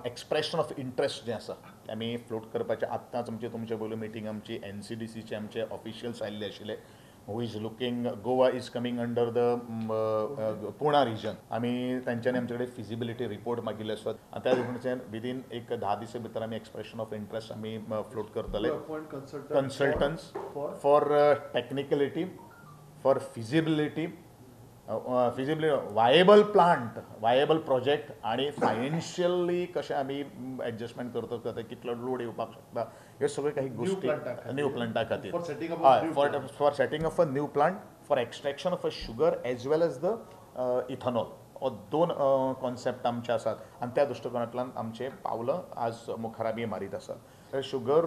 expression of interest जें आसा आमी फ्लोट करपाचें आत्तांच आमचे तुमचे पयलू मिटींग आमची NCDCचे आमचे ऑफिशियल्स आयिल्ले आशिल्ले who is looking Goa is coming under the Pune region आमी तांच्यांनी आमचे कडेन फिजिबिलिटी रिपोर्ट मागिल्ले आसात आनी त्या दिवसांचेर विदीन एक 10 दिसां भितर आमी एक्सप्रेशन ऑफ इंट्रस्ट आमी फ्लोट करतले consultants for technicality for feasibility viable plant viable project आणि फायनान्शियली कशें आमी एडजस्टमेंट करता ते कितलो लोड येवपाक शकता हे सगळे काही गोष्टी न्यू प्लांटा खातीर हय for setting up a new plant for extraction of a sugar as well as the ethanol हो दोन कॉन्सेप्ट आमचे आसात आनी त्या दृश्टिकोनांतल्यान आमचे पावलं आज मुखार आमी मारीत आसात शुगर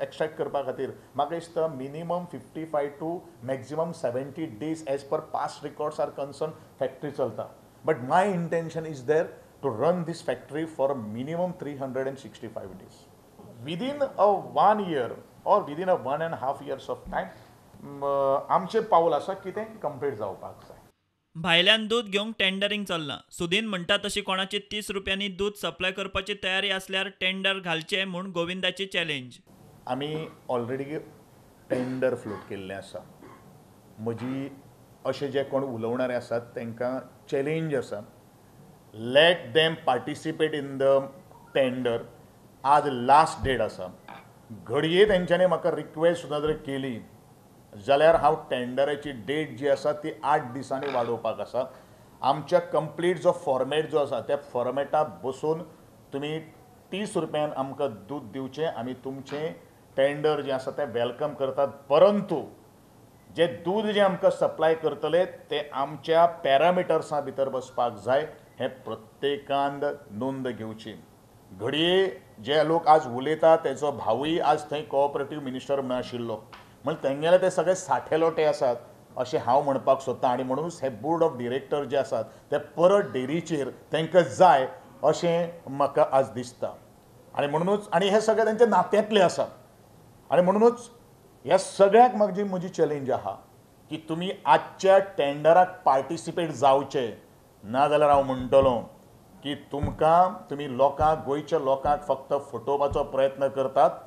एक्सट्रॅक्ट करपा खातीर म्हाका दिसता minimum 55 to maximum 70 days as per past records our concern factory चलता but my intention is there to run this factory for minimum 365 days within a 1 year or within a 1.5 years of time आमचें पावल आसा की तें complete जावपाक जाय भायल्यान दूध घेवंक टेंडरिंग चल्लां सुदीन म्हणटा तशी कोणाची 30 रुपयांनी दूध सप्लाय करपाची तयारी असल्यार टेंडर घालचें म्हूण गोविंदाची चॅलेंज आमी ऑलरेडी टेंडर फ्लोट केल्लें आसा म्हजी अशे जे कोण उलोवणारे आसात तांकां चॅलेंज आसा let them participate in the tender आज लास्ट डेट आसा घडये तेंच्यांनी म्हाका रिक्वेस्ट सुद्दां जर केली जाल्यार हांव टेंडराची डेट जी आसा ती 8 दिसांनी वाडोवपाक आसा आमच्या कंप्लीट जो फॉर्मेट जो आसा त्या फॉर्मेटाक बसून तुमी 30 रुपयान आमकां दूध दिवचें आमी तुमचें टेंडर जें आसा तें वेलकम करतात परंतु जे दूध जें आमकां सप्लाय करतले ते आमच्या पॅरामिटर्सां भितर बसपाक जाय हें प्रत्येकान नोंद घेवची घडये जे लोक आज उलयता तेजो भावूय आज थंय कोऑपरेटीव मिनिस्टर म्हणून आशिल्लो म्हणजे तेंगेले ते सगळे साठेलोटे आसात अशें हांव म्हणपाक सोदतां आनी म्हणूनच हे बोर्ड ऑफ डिरेक्टर जे आसात ते परत डेरीचेर तांकां जाय अशें म्हाका आज दिसता आनी म्हणूनच आनी हे सगळे तेंचे नात्यांतले आसा आनी म्हणूनच ह्या सगळ्याक म्हजी चॅलेंज आहा की तुमी आजच्या टेंडराक पार्टिसिपेट जावचे नाजाल्यार हांव म्हणटलों की तुमी लोकांक गोंयच्या लोकांक फक्त फटोवपाचो प्रयत्न करतात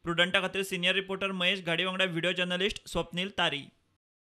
प्रुडंटा खातीर सिनियर रिपोर्टर महेश घाडी वांगडा व्हिडिओ जर्नलिस्ट स्वप्नील तारी